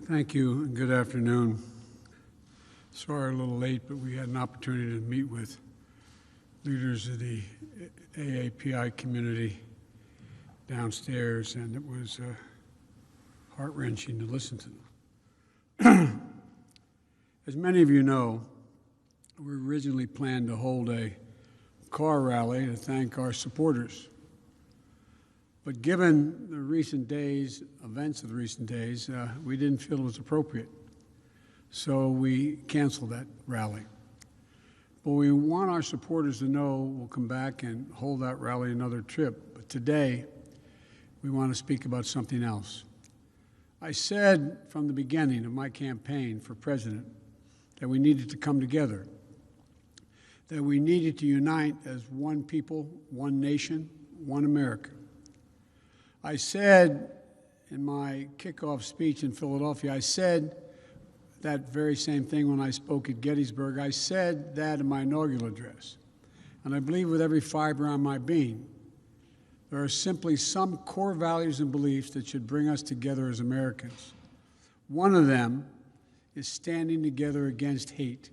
Thank you, and good afternoon. Sorry a little late, but we had an opportunity to meet with leaders of the AAPI community downstairs, and it was heart-wrenching to listen to them. As many of you know, we originally planned to hold a car rally to thank our supporters. But given the recent days, events of the recent days, we didn't feel it was appropriate. So we canceled that rally. But we want our supporters to know we'll come back and hold that rally another trip. But today, we want to speak about something else. I said from the beginning of my campaign for president that we needed to come together, that we needed to unite as one people, one nation, one America. I said in my kickoff speech in Philadelphia, I said that very same thing when I spoke at Gettysburg. I said that in my inaugural address. And I believe with every fiber on my being, there are simply some core values and beliefs that should bring us together as Americans. One of them is standing together against hate,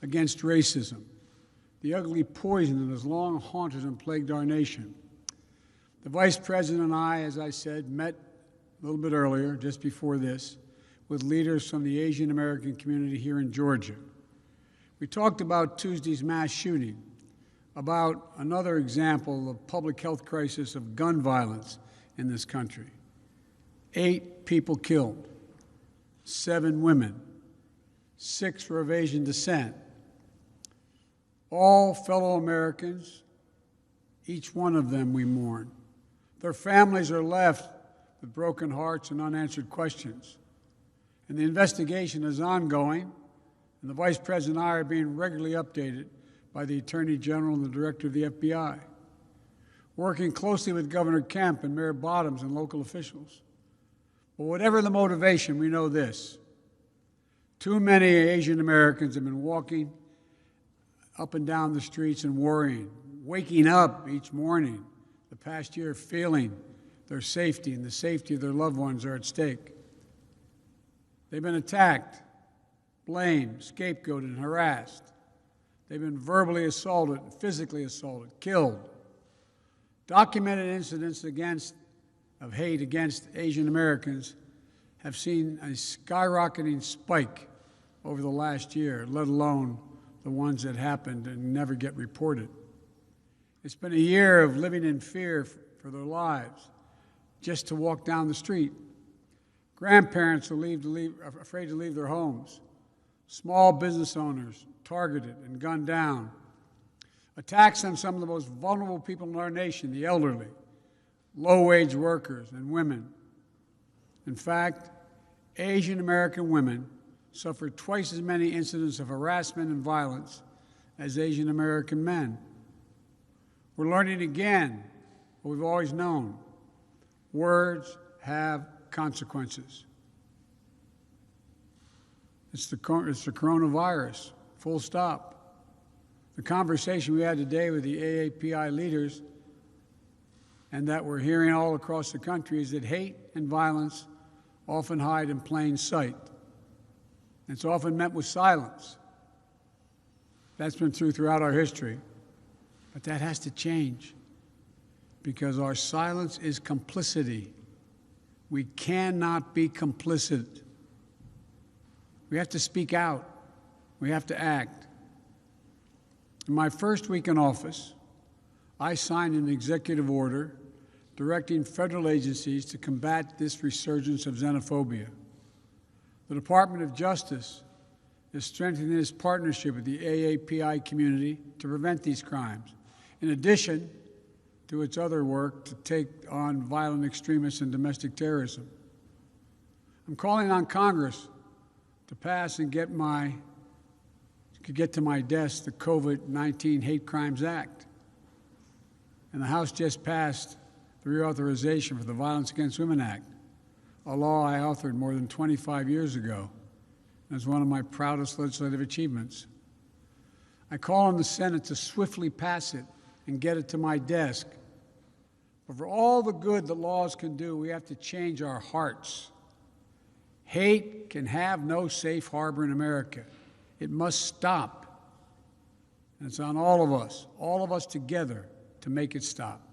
against racism, the ugly poison that has long haunted and plagued our nation. The Vice President and I, as I said, met a little bit earlier, just before this, with leaders from the Asian American community here in Georgia. We talked about Tuesday's mass shooting, about another example of public health crisis of gun violence in this country. 8 people killed, 7 women, 6 were of Asian descent. All fellow Americans, each one of them we mourn. Their families are left with broken hearts and unanswered questions. And the investigation is ongoing, and the Vice President and I are being regularly updated by the Attorney General and the Director of the FBI, working closely with Governor Kemp and Mayor Bottoms and local officials. But whatever the motivation, we know this. Too many Asian Americans have been walking up and down the streets and worrying, waking up each morning the past year feeling their safety and the safety of their loved ones are at stake. They've been attacked, blamed, scapegoated, and harassed. They've been verbally assaulted, physically assaulted, killed. Documented incidents of hate against Asian Americans have seen a skyrocketing spike over the last year, let alone the ones that happened and never get reported. It's been a year of living in fear for their lives, just to walk down the street. Grandparents are afraid to leave their homes. Small business owners targeted and gunned down. Attacks on some of the most vulnerable people in our nation, the elderly, low-wage workers, and women. In fact, Asian American women suffer twice as many incidents of harassment and violence as Asian American men. We're learning again what we've always known. Words have consequences. It's the coronavirus, full stop. The conversation we had today with the AAPI leaders and that we're hearing all across the country is that hate and violence often hide in plain sight. It's often met with silence. That's been true throughout our history. But that has to change because our silence is complicity. We cannot be complicit. We have to speak out. We have to act. In my first week in office, I signed an executive order directing federal agencies to combat this resurgence of xenophobia. The Department of Justice is strengthening its partnership with the AAPI community to prevent these crimes, in addition to its other work to take on violent extremists and domestic terrorism. I'm calling on Congress to pass and get to my desk the COVID-19 Hate Crimes Act. And the House just passed the reauthorization for the Violence Against Women Act, a law I authored more than 25 years ago, and is one of my proudest legislative achievements. I call on the Senate to swiftly pass it and get it to my desk. But for all the good that laws can do, we have to change our hearts. Hate can have no safe harbor in America. It must stop. And it's on all of us together, to make it stop.